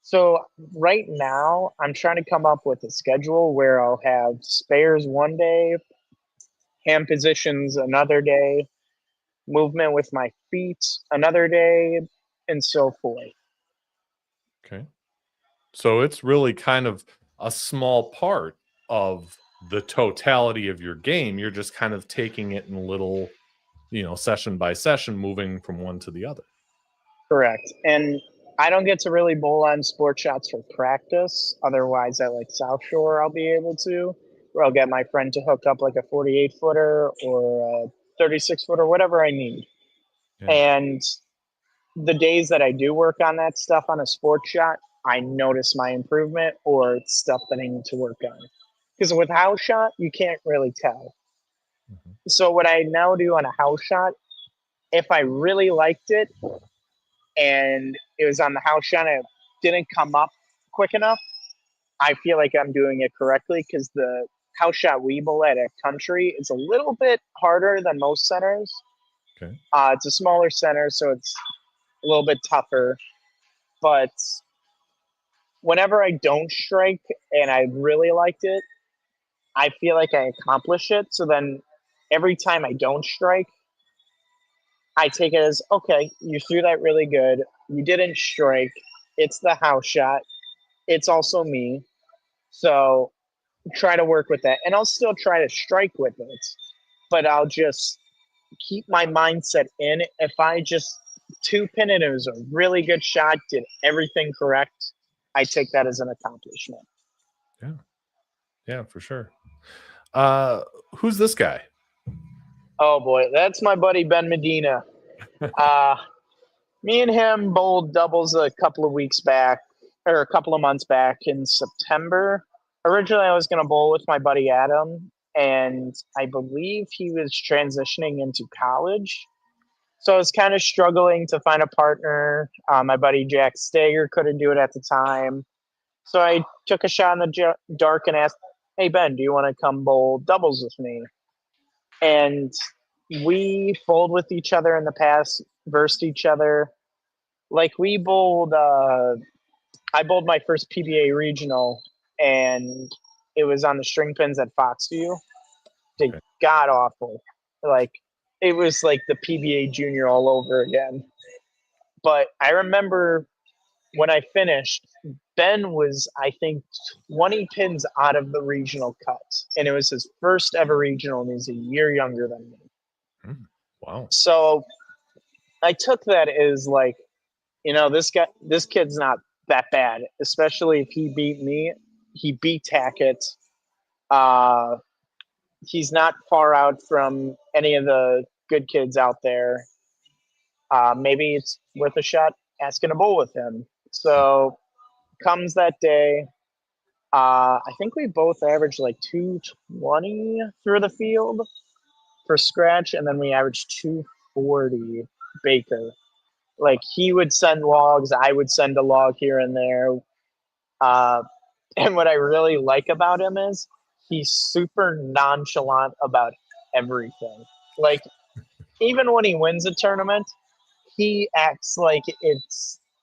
So right now I'm trying to come up with a schedule where I'll have spares one day, hand positions another day, movement with my feet another day, and so forth. Okay. So it's really kind of a small part of the totality of your game. You're just kind of taking it in little, session by session, moving from one to the other. Correct. And I don't get to really bowl on sport shots for practice. Otherwise, at like South Shore, I'll be able to, where I'll get my friend to hook up like a 48 footer or a 36 footer, whatever I need. Yeah. And the days that I do work on that stuff on a sport shot, I notice my improvement or stuff that I need to work on. Because with house shot, you can't really tell. Mhm. So what I now do on a house shot, if I really liked it and it was on the house shot and it didn't come up quick enough, I feel like I'm doing it correctly, because the house shot we bowl at Country is a little bit harder than most centers. Okay. It's a smaller center, so it's a little bit tougher. But whenever I don't strike and I really liked it, I feel like I accomplish it. So then every time I don't strike, I take it as, okay, you threw that really good. You didn't strike. It's the house shot. It's also me. So try to work with that. And I'll still try to strike with it, but I'll just keep my mindset in. If I just two pin it, it was a really good shot, did everything correct, I take that as an accomplishment. Yeah. Yeah, for sure. Who's this guy? Oh boy, that's my buddy Ben Medina. Me and him bowled doubles a couple of weeks back, or a couple of months back in September. Originally, I was going to bowl with my buddy Adam, and I believe he was transitioning into college. So I was kind of struggling to find a partner. My buddy Jack Stager couldn't do it at the time. So I took a shot in the dark and asked, hey, Ben, do you want to come bowl doubles with me? And we bowled with each other in the past, versed each other. Like we bowled, I bowled my first PBA regional, and it was on the string pins at Foxview. They god awful. Like it was like the PBA junior all over again. But I remember when I finished, Ben was, I think, 20 pins out of the regional cut. And it was his first ever regional, and he's a year younger than me. Wow. So I took that as like, this kid's not that bad, especially if he beat me. He beat Tackett. He's not far out from any of the good kids out there. Maybe it's worth a shot asking to bowl with him. So comes that day. I think we both averaged like 220 through the field for scratch, and then we averaged 240 Baker. Like he would send logs, I would send a log here and there. And what I really like about him is he's super nonchalant about everything. Like even when he wins a tournament, he acts like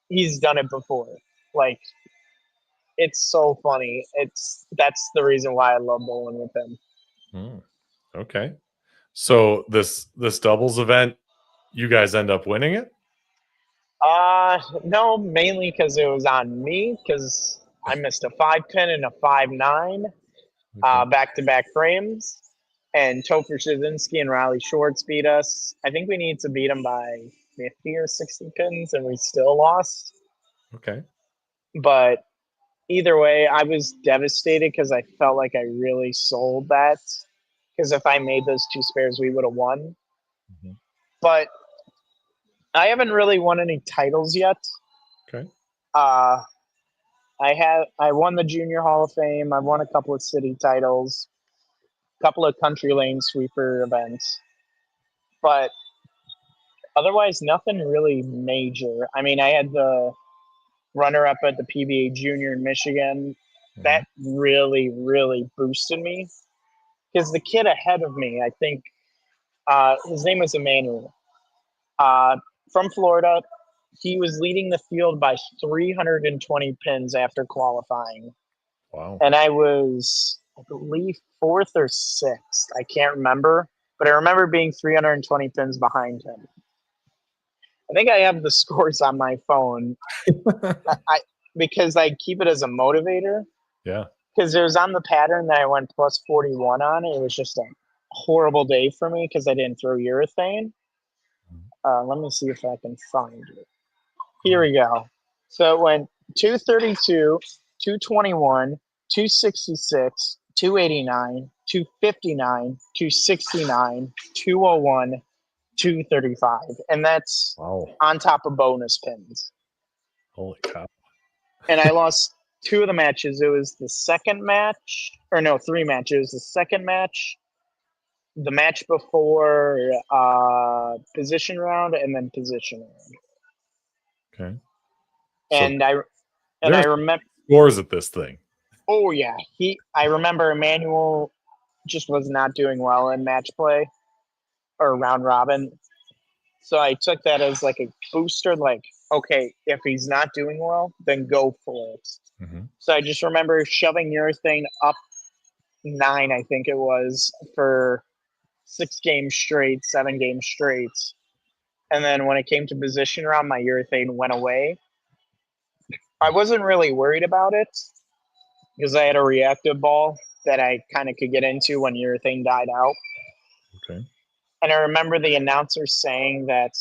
he's done it before. Like it's so funny. That's the reason why I love bowling with him. Okay. So this doubles event, you guys end up winning it? No, mainly because it was on me because I missed a 5-pin and a 5-9, back-to-back frames, and Topher Shazinski and Riley Shorts beat us. I think we need to beat them by 50 or 60 pins, and we still lost. Okay. But either way, I was devastated because I felt like I really sold that. Because if I made those two spares, we would have won. Mm-hmm. But I haven't really won any titles yet. Okay. I won the Junior Hall of Fame. I've won a couple of city titles, a couple of country lane sweeper events, but otherwise nothing really major. I mean, I had the runner-up at the PBA Junior in Michigan. That really, really boosted me because the kid ahead of me, I think, his name was Emmanuel, from Florida. He was leading the field by 320 pins after qualifying. Wow. And I was, I believe, 4th or 6th. I can't remember. But I remember being 320 pins behind him. I think I have the scores on my phone because I keep it as a motivator. Yeah. Because it was on the pattern that I went plus 41 on. It was just a horrible day for me because I didn't throw urethane. Let me see if I can find it. Here we go. So it went 232, 221, 266, 289, 259, 269, 201, 235. And that's on top of bonus pins. Holy cow. And I lost 2 of the matches. It was the second match, or no, 3 matches. The second match, the match before position round, and then position round. Okay. And So I remember scores at this thing. Oh yeah, I remember Emmanuel just was not doing well in match play or round robin. So I took that as like a booster, like, okay, if he's not doing well, then go for it. Mm-hmm. So I just remember shoving urethane up 9, I think it was, for 6 games straight, 7 games straight. And then when it came to position round, my urethane went away. I wasn't really worried about it because I had a reactive ball that I kind of could get into when urethane died out. Okay. And I remember the announcer saying that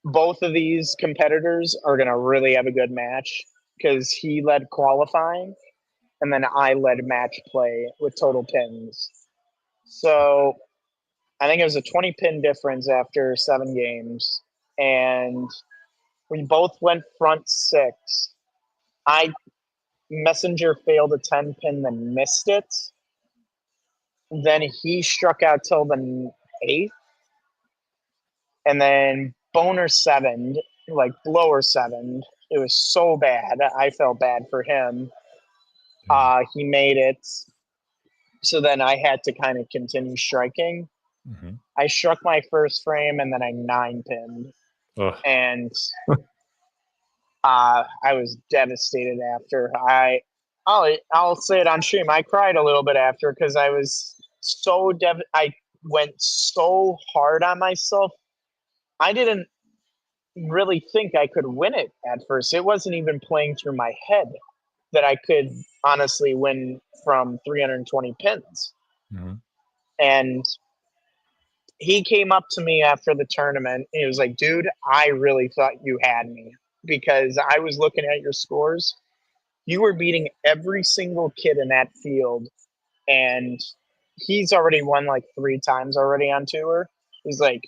both of these competitors are going to really have a good match because he led qualifying and then I led match play with total pins. So I think it was a 20 pin difference after 7 games. And we both went front 6. Messenger failed a 10 pin, then missed it. Then he struck out till the 8th. And then Boner 7'd, like blower 7'd. It was so bad. I felt bad for him. He made it. So then I had to kind of continue striking. Mm-hmm. I struck my first frame and then I 9-pinned. And I was devastated after. I'll say it on stream. I cried a little bit after because I was so I went so hard on myself. I didn't really think I could win it at first. It wasn't even playing through my head that I could honestly win from 320 pins. Mm-hmm. And he came up to me after the tournament. And he was like, dude, I really thought you had me because I was looking at your scores. You were beating every single kid in that field. And he's already won like 3 times already on tour. He's like,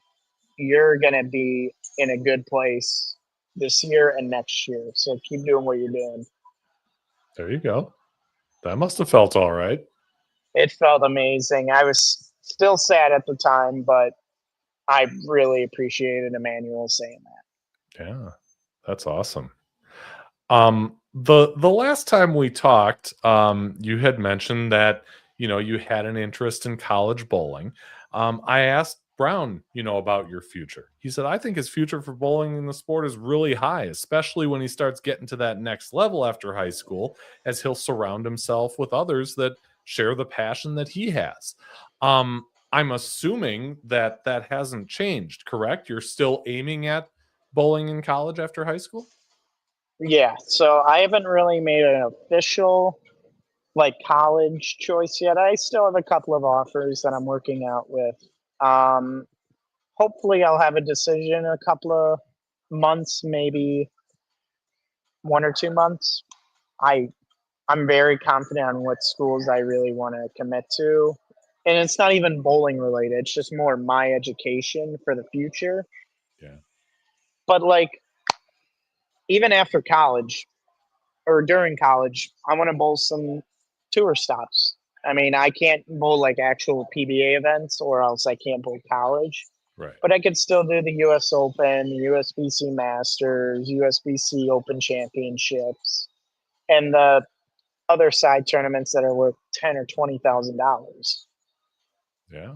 you're going to be in a good place this year and next year. So keep doing what you're doing. There you go. That must have felt all right. It felt amazing. I was still sad at the time, but I really appreciated Emmanuel saying that. Yeah, that's awesome. The last time we talked, you had mentioned that you had an interest in college bowling. I asked Brown, about your future. He said, I think his future for bowling in the sport is really high, especially when he starts getting to that next level after high school, as he'll surround himself with others that share the passion that he has. I'm assuming that that hasn't changed, correct? You're still aiming at bowling in college after high school? Yeah, so I haven't really made an official college choice yet. I still have a couple of offers that I'm working out with. Um, Hopefully, I'll have a decision in a couple of months, maybe 1 or 2 months. I I'm very confident on what schools I really want to commit to, and it's not even bowling related. It's just more my education for the future. Yeah. But even after college or during college, I want to bowl some tour stops. I mean, I can't bowl actual PBA events, or else I can't bowl college. Right. But I could still do the U.S. Open, the USBC Masters, USBC Open Championships, and the other side tournaments that are worth $10,000 or $20,000. Yeah.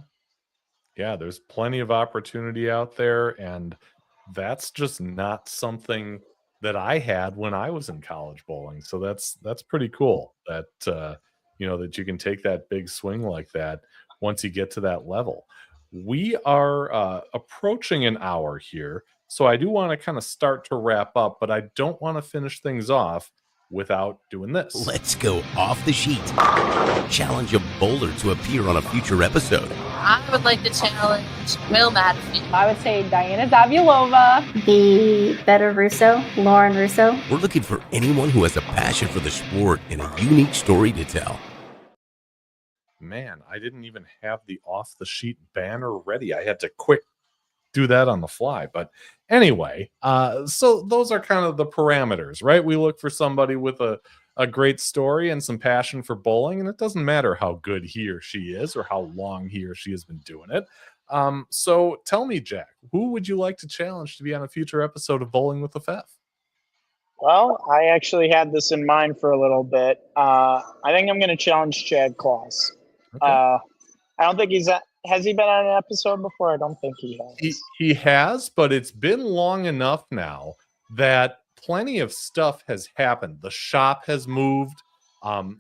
Yeah, there's plenty of opportunity out there, and that's just not something that I had when I was in college bowling. So that's pretty cool that that you can take that big swing like that once you get to that level. We are approaching an hour here, so I do want to kind of start to wrap up, but I don't want to finish things off without doing this. Let's go off the sheet. Challenge a bowler to appear on a future episode. I would like to challenge Will Madison. I would say Diana Zavulova. The better Russo, Lauren Russo. We're looking for anyone who has a passion for the sport and a unique story to tell. Man, I didn't even have the off the sheet banner ready. I had to quick do that on the fly. But anyway, so those are kind of the parameters, right? We look for somebody with a great story and some passion for bowling, and it doesn't matter how good he or she is or how long he or she has been doing it. So tell me, Jack, who would you like to challenge to be on a future episode of Bowling with the Fef? Well, I actually had this in mind for a little bit. I think I'm going to challenge Chad Kloss. Okay. I don't think has he been on an episode before? I don't think he has. He has, but it's been long enough now that plenty of stuff has happened. The shop has moved.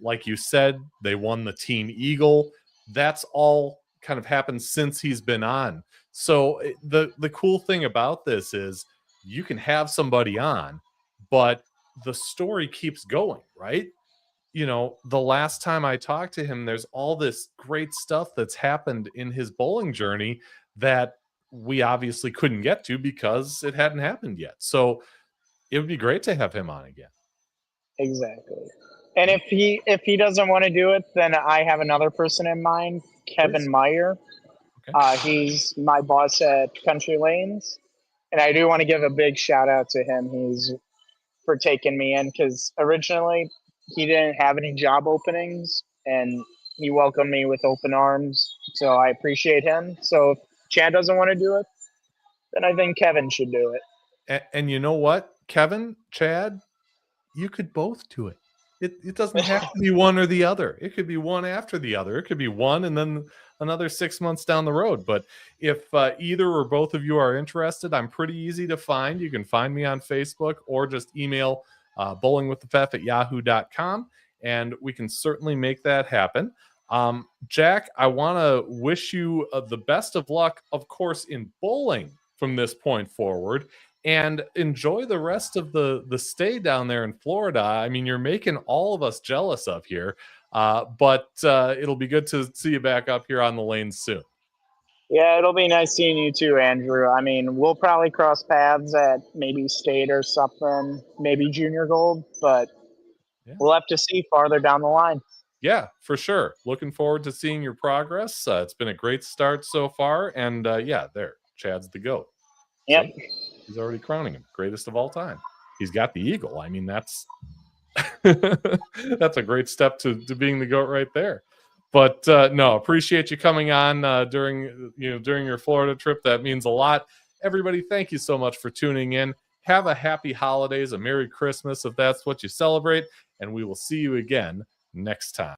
Like you said, they won the Team Eagle. That's all kind of happened since he's been on. So the cool thing about this is you can have somebody on, but the story keeps going, right? The last time I talked to him, there's all this great stuff that's happened in his bowling journey that we obviously couldn't get to because it hadn't happened yet. So it would be great to have him on again. Exactly. And if he doesn't want to do it, then I have another person in mind, Kevin Please. Meyer. Okay. He's my boss at Country Lanes, and I do want to give a big shout out to him. He's for taking me in, because originally he didn't have any job openings, and he welcomed me with open arms. So I appreciate him. So if Chad doesn't want to do it, then I think Kevin should do it. And you know what, Kevin, Chad, you could both do it. It doesn't have to be one or the other. It could be one after the other. It could be one and then another 6 months down the road. But if either or both of you are interested, I'm pretty easy to find. You can find me on Facebook or just email bowlingwiththefef@yahoo.com, and we can certainly make that happen. Jack, I want to wish you the best of luck, of course, in bowling from this point forward, and enjoy the rest of the stay down there in Florida. I mean, you're making all of us jealous up here, but it'll be good to see you back up here on the lanes soon. Yeah, it'll be nice seeing you too, Andrew. I mean, we'll probably cross paths at maybe state or something, maybe junior gold, but we'll have to see farther down the line. Yeah, for sure. Looking forward to seeing your progress. It's been a great start so far. And there, Chad's the GOAT. Yep. So he's already crowning him greatest of all time. He's got the eagle. I mean, that's that's a great step to being the GOAT right there. But no, appreciate you coming on during your Florida trip. That means a lot. Everybody, thank you so much for tuning in. Have a happy holidays, a Merry Christmas if that's what you celebrate, and we will see you again next time.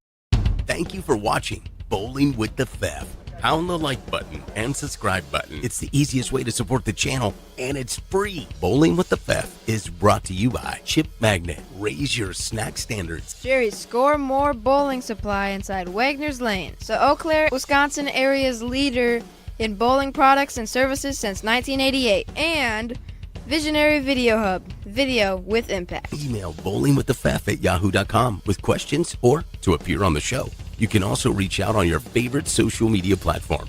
Thank you for watching Bowling with the Fef. Pound the like button and subscribe button. It's the easiest way to support the channel, and it's free. Bowling with the Fef is brought to you by Chip Magnet. Raise your snack standards. Jerry's Score More Bowling Supply inside Wagner's Lane. So Eau Claire, Wisconsin area's leader in bowling products and services since 1988. And Visionary Video Hub. Video with impact. Email bowlingwiththefef@yahoo.com with questions or to appear on the show. You can also reach out on your favorite social media platform.